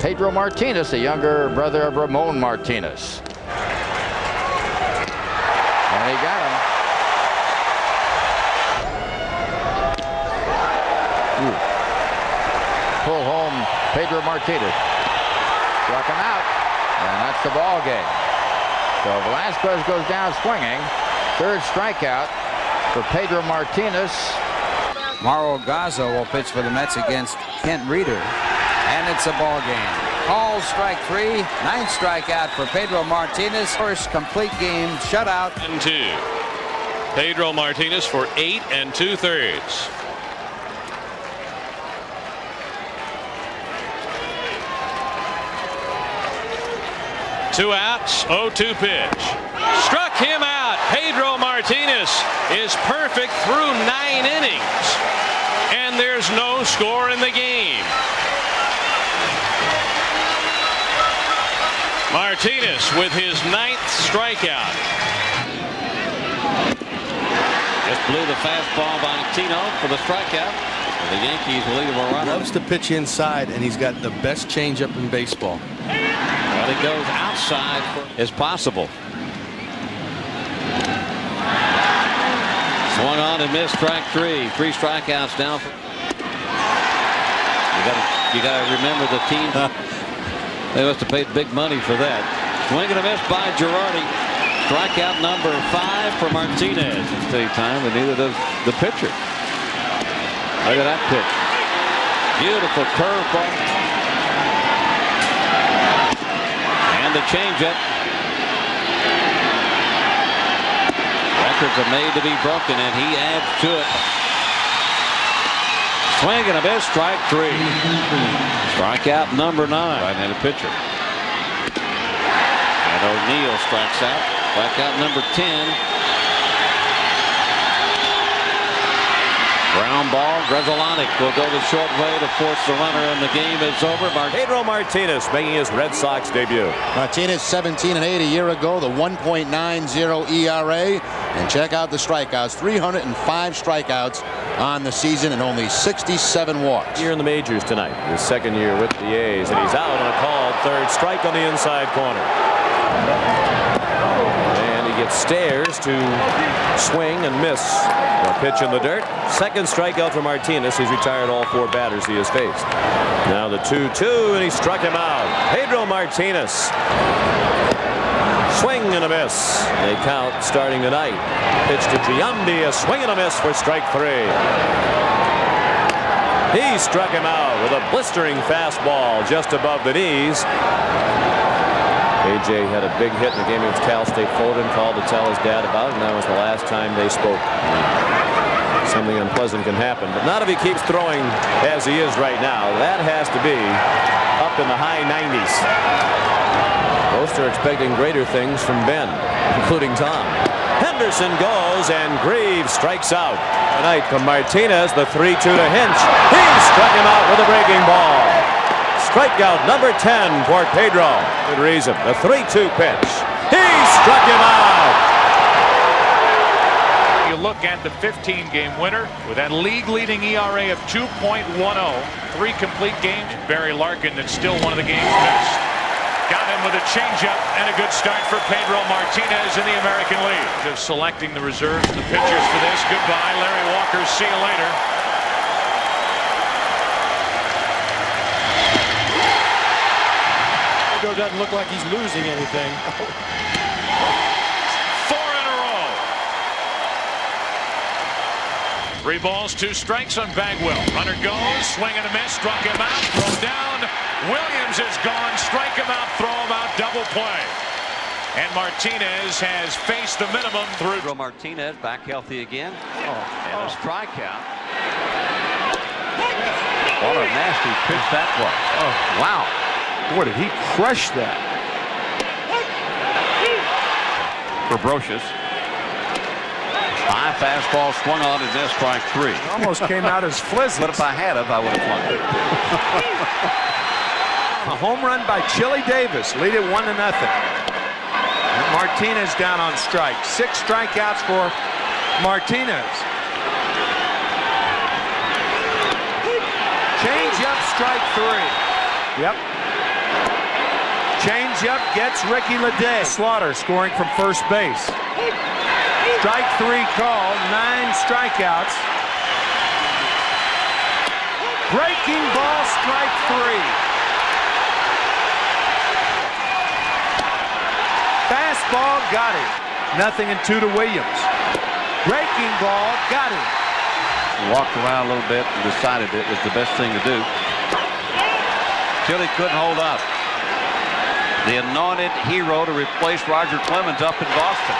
Pedro Martínez, the younger brother of Ramon Martínez. And he got him. Pull home Pedro Martínez. Struck him out. And that's the ball game. So Velasquez goes down swinging. Third strikeout for Pedro Martínez. Mauro Garza will pitch for the Mets against Kent Reeder. And it's a ball game. Called strike 3. Ninth strikeout for Pedro Martínez. First complete game shutout. And 2. Pedro Martínez for 8 2/3. Two outs, 0-2 pitch. Struck him out. Pedro Martínez is perfect through 9 innings. And there's no score in the game. Martínez with his 9th strikeout. Just blew the fastball by Tino for the strikeout. The Yankees lead him a run. Loves to pitch inside, and he's got the best changeup in baseball. Well, he goes outside as possible. Swung on and missed, strike 3. 3 strikeouts now. You got to remember the team. They must have paid big money for that. Swing and a miss by Girardi. Strikeout number 5 for Martínez. Steady time, and neither does the pitcher. Look at that pitch. Beautiful curveball. And the changeup. Records are made to be broken, and he adds to it. Swing and a miss, strike 3. Strikeout number 9. Right-handed pitcher. And O'Neill strikes out. Strikeout number 10. Ground ball. Grzelcyk will go the short way to force the runner, and the game is over. Pedro Martínez making his Red Sox debut. Martínez 17-8 a year ago, the 1.90 ERA. And check out the strikeouts. 305 strikeouts on the season and only 67 walks. Here in the majors tonight, his second year with the A's, and he's out on a called third strike on the inside corner. And he gets stairs to swing and miss. A pitch in the dirt. Second strikeout for Martínez. He's retired all 4 batters he has faced. Now the 2-2, and he struck him out. Pedro Martínez. Swing and a miss. They count starting tonight. Pitch to Giambi, a swing and a miss for strike 3. He struck him out with a blistering fastball just above the knees. AJ had a big hit in the game against Cal State Fullerton, called to tell his dad about it, and that was the last time they spoke. Something unpleasant can happen, but not if he keeps throwing as he is right now. That has to be up in the high 90s. Most are expecting greater things from Ben, including Tom. Henderson goes, and Greaves strikes out. Tonight from Martínez, the 3-2 to Hinch. He struck him out with a breaking ball. Strikeout number 10 for Pedro. Good reason. The 3-2 pitch. He struck him out. You look at the 15-game winner with that league-leading ERA of 2.10, 3 complete games. Barry Larkin, that's still one of the game's best. Got him with a changeup and a good start for Pedro Martínez in the American League. Just selecting the reserves and the pitchers for this. Goodbye, Larry Walker. See you later. Pedro doesn't look like he's losing anything. 4 in a row. 3 balls, 2 strikes on Bagwell. Runner goes, swing and a miss, struck him out, throw down. Williams is gone, strike him out, throw him out, double play. And Martínez has faced the minimum through. Pedro Martínez back healthy again. And a strikeout. What a nasty pitch that was. Oh, Wow. boy, did he crush that. For Brocious. 5 fastballs swung on and missed, strike 3. Almost came out as Flizzles. But if I had him, I would have flung it. A home run by Chili Davis. Lead it 1-0. Martínez down on strike. 6 strikeouts for Martínez. Change up, strike 3. Yep. Changeup gets Ricky Leday. Slaughter scoring from first base. Strike 3 called, 9 strikeouts. Breaking ball, strike 3. Fastball, got him. 0-2 to Williams. Breaking ball, got him. Walked around a little bit and decided it was the best thing to do. Till he couldn't hold up. The anointed hero to replace Roger Clemens up in Boston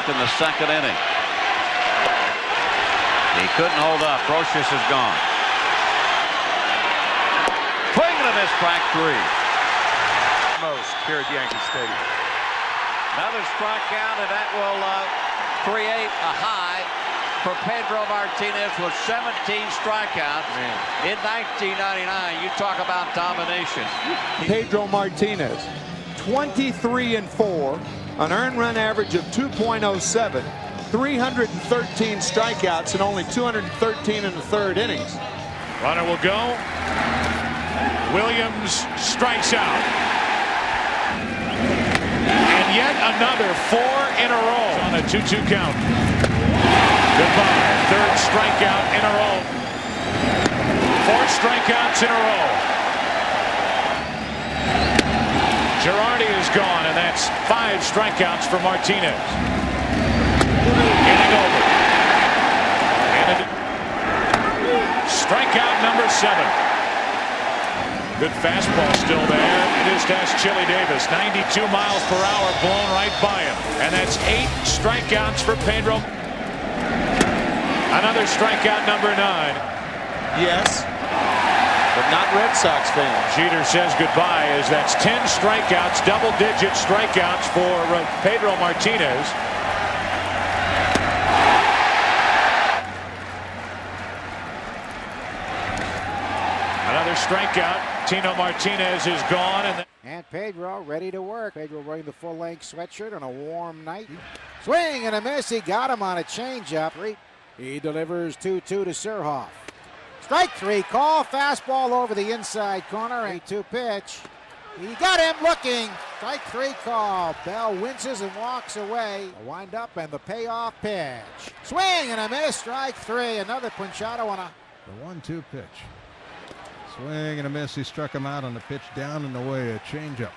in the second inning. He couldn't hold up. Brocious is gone. Swing and a miss, strike 3. Most here at Yankee Stadium. Another strikeout, and that will create a high for Pedro Martinez with 17 strikeouts in 1999. You talk about domination. Pedro Martinez, 23-4, an earned run average of 2.07, 313 strikeouts and only 213 in the third innings. Runner will go. Williams strikes out. And yet another 4 in a row on a 2-2 count. Goodbye. Third strikeout in a row. 4 strikeouts in a row. Girardi is gone, and that's 5 strikeouts for Martinez. Inning over. And strikeout number 7. Good fastball still there. It is to Chili Davis. 92 miles per hour blown right by him. And that's 8 strikeouts for Pedro. Another strikeout, number 9. Yes, but not Red Sox fans. Jeter says goodbye as that's 10 strikeouts, double-digit strikeouts for Pedro Martinez. Another strikeout. Tino Martinez is gone. And Pedro ready to work. Pedro wearing the full-length sweatshirt on a warm night. Swing and a miss. He got him on a changeup. He delivers 2-2 to Surhoff. Strike 3 call. Fastball over the inside corner. A 2 pitch. He got him looking. Strike 3 call. Bell winces and walks away. A wind up and the payoff pitch. Swing and a miss. Strike 3. Another punchado on the 1-2 pitch. Swing and a miss. He struck him out on the pitch down and away. A changeup.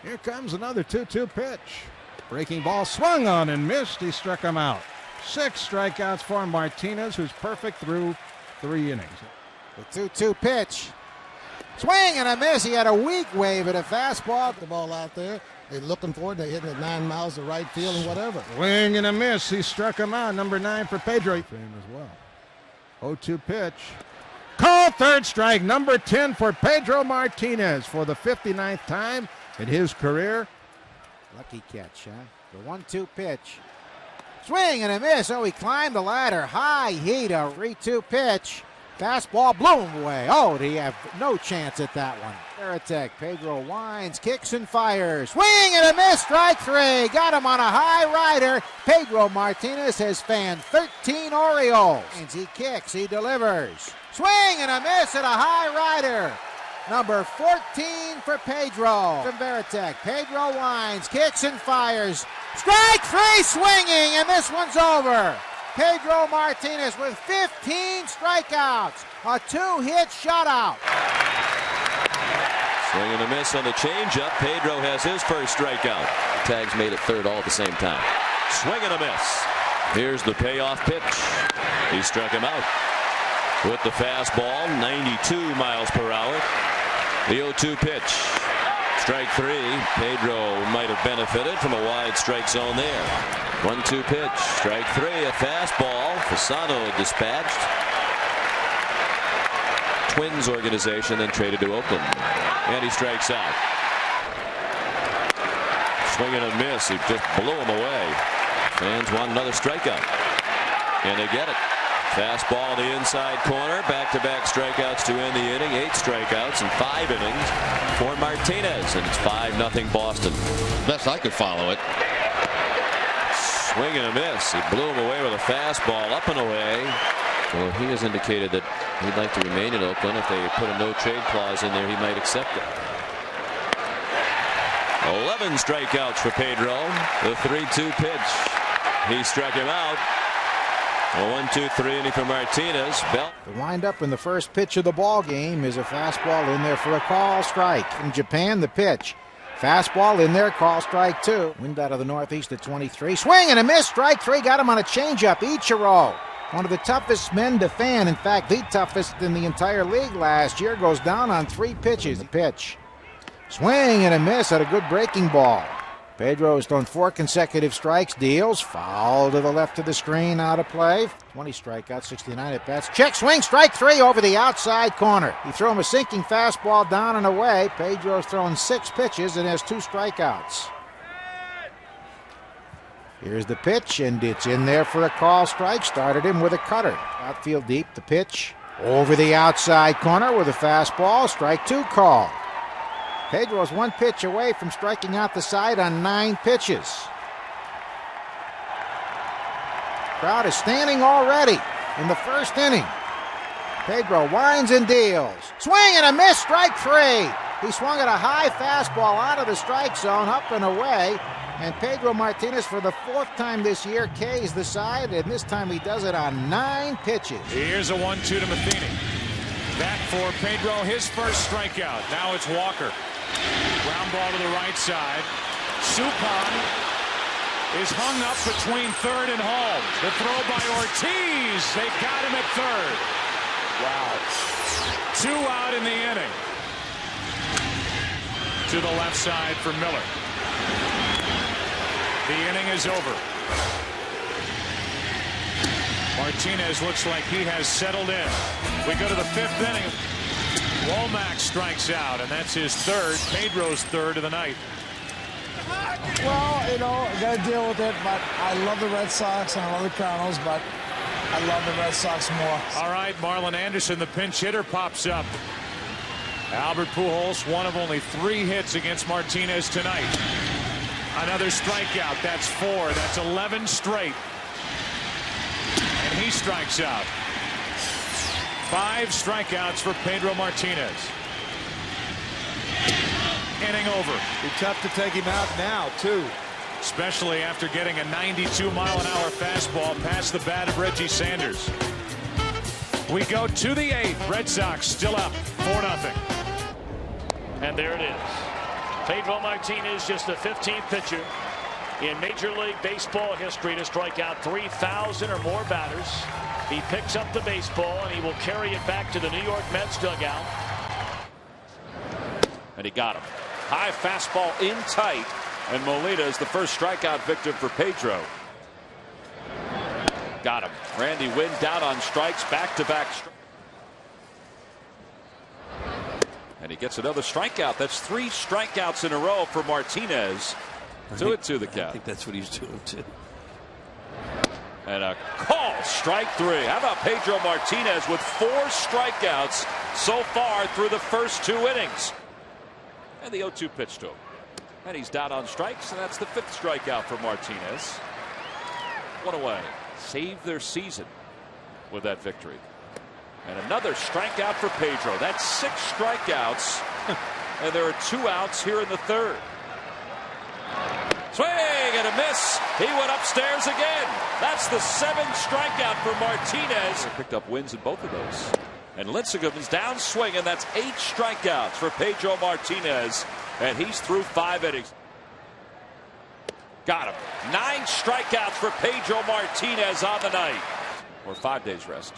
Here comes another 2-2 pitch. Breaking ball swung on and missed. He struck him out. 6 strikeouts for Martinez, who's perfect through 3 innings. The 2-2 pitch. Swing and a miss. He had a weak wave at a fastball. The ball out there. They're looking for it. They hit it at 9 miles to right field and whatever. Swing and a miss. He struck him out. Number 9 for Pedro. Fame as well. 0-2 pitch. Call, third strike. Number 10 for Pedro Martinez for the 59th time in his career. Lucky catch, huh? The 1-2 pitch. Swing and a miss. Oh, he climbed the ladder. High heat, a 3-2 pitch. Fastball blew him away. Oh, he have no chance at that one. Veritek, Pedro winds, kicks and fires. Swing and a miss. Strike 3. Got him on a high rider. Pedro Martinez has fanned 13 Orioles. He kicks, he delivers. Swing and a miss at a high rider. Number 14 for Pedro. From Veritek, Pedro winds, kicks and fires. Strike 3 swinging, and this one's over. Pedro Martinez with 15 strikeouts. A 2-hit shutout. Swing and a miss on the changeup. Pedro has his first strikeout. Tags made it third all at the same time. Swing and a miss. Here's the payoff pitch. He struck him out with the fastball, 92 miles per hour. The 0-2 pitch. Strike 3. Pedro might have benefited from a wide strike zone there. 1-2 pitch. Strike 3. A fastball. Fasano dispatched. Twins organization then traded to Oakland. And he strikes out. Swing and a miss. He just blew him away. Fans want another strikeout. And they get it. Fastball in the inside corner. Back-to-back strikeouts to end the inning. 8 strikeouts in 5 innings for Martinez. And it's 5-0 Boston. Best I could follow it. Swing and a miss. He blew him away with a fastball up and away. Well, he has indicated that he'd like to remain in Oakland. If they put a no-trade clause in there, he might accept it. 11 strikeouts for Pedro. The 3-2 pitch. He struck him out. A 1-2-3 inning for Martinez. Bell. The windup in the first pitch of the ball game is a fastball in there for a call strike. In Japan, the pitch. Fastball in there, call strike 2. Wind out of the northeast at 23. Swing and a miss. Strike 3. Got him on a changeup. Ichiro, one of the toughest men to fan. In fact, the toughest in the entire league last year, goes down on 3 pitches. The pitch. Swing and a miss at a good breaking ball. Pedro has thrown 4 consecutive strikes. Deals. Foul to the left of the screen. Out of play. 20 strikeouts, 69 at bats. Check swing. Strike 3 over the outside corner. He threw him a sinking fastball down and away. Pedro's thrown 6 pitches and has 2 strikeouts. Here's the pitch, and it's in there for a call strike. Started him with a cutter. Outfield deep. The pitch. Over the outside corner with a fastball. Strike 2 call. Pedro's 1 pitch away from striking out the side on 9 pitches. Crowd is standing already in the first inning. Pedro winds and deals. Swing and a miss. Strike 3. He swung at a high fastball out of the strike zone, up and away. And Pedro Martinez, for the 4th time this year, K's the side, and this time he does it on 9 pitches. Here's a 1-2 to Matheny. Back for Pedro, his first strikeout. Now it's Walker. Ground ball to the right side. Suppan is hung up between third and home. The throw by Ortiz. They've got him at third. Wow. 2 out in the inning. To the left side for Miller. The inning is over. Martinez looks like he has settled in. We go to the 5th inning. Womack strikes out, and that's his 3rd. Pedro's 3rd of the night. Well, you know, I got to deal with it, but I love the Red Sox and I love the Cardinals, but I love the Red Sox more. All right, Marlon Anderson, the pinch hitter, pops up. Albert Pujols, one of only 3 hits against Martinez tonight. Another strikeout. That's 4. That's 11 straight. And he strikes out. 5 strikeouts for Pedro Martinez. Inning over. Be tough to take him out now, too. Especially after getting a 92-mile-an-hour fastball past the bat of Reggie Sanders. We go to the 8th. Red Sox still up 4-0. And there it is. Pedro Martinez, just the 15th pitcher in Major League Baseball history to strike out 3,000 or more batters. He picks up the baseball and he will carry it back to the New York Mets dugout. And he got him. High fastball in tight. And Molina is the first strikeout victim for Pedro. Got him. Randy Wynn down on strikes, back-to-back. And he gets another strikeout. That's 3 strikeouts in a row for Martinez. 2-2 the count. I think that's what he's doing too. And a call, strike 3. How about Pedro Martinez with 4 strikeouts so far through the first 2 innings? And the 0-2 pitch to him. And he's down on strikes, and that's the 5th strikeout for Martinez. 1 away. Saved their season with that victory. And another strikeout for Pedro. That's 6 strikeouts. And there are 2 outs here in the 3rd. Swing and a miss. He went upstairs again. That's the 7th strikeout for Martinez. He picked up wins in both of those. And Lincecum is down swinging. That's 8 strikeouts for Pedro Martinez. And he's through 5 innings. Got him. 9 strikeouts for Pedro Martinez on the night. Or 5 days rest.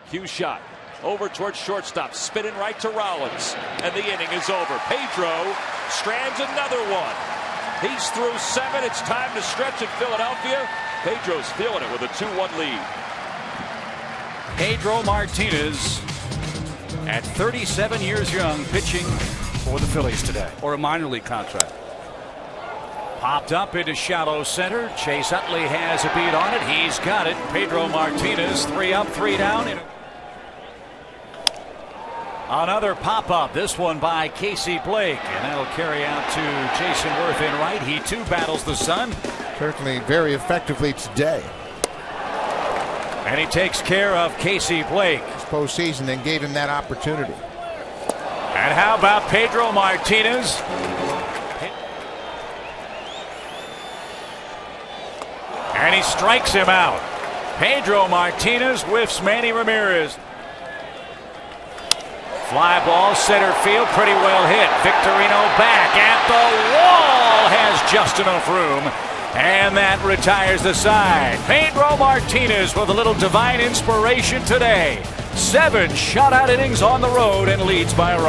Cue shot. Over towards shortstop. Spinning right to Rollins. And the inning is over. Pedro strands another one. He's through 7. It's time to stretch in Philadelphia. Pedro's feeling it with a 2-1 lead. Pedro Martinez, at 37 years young, pitching for the Phillies today. Or a minor league contract. Popped up into shallow center. Chase Utley has a beat on it. He's got it. Pedro Martinez, 3 up, 3 down. Another pop-up, this one by Casey Blake, and that'll carry out to Jason Worth in right. He too battles the sun. Certainly very effectively today. And he takes care of Casey Blake. This postseason and gave him that opportunity. And how about Pedro Martinez? And he strikes him out. Pedro Martínez whiffs Manny Ramirez. Fly ball, center field, pretty well hit. Victorino back at the wall, has just enough room. And that retires the side. Pedro Martínez with a little divine inspiration today. 7 shutout innings on the road and leads by a run.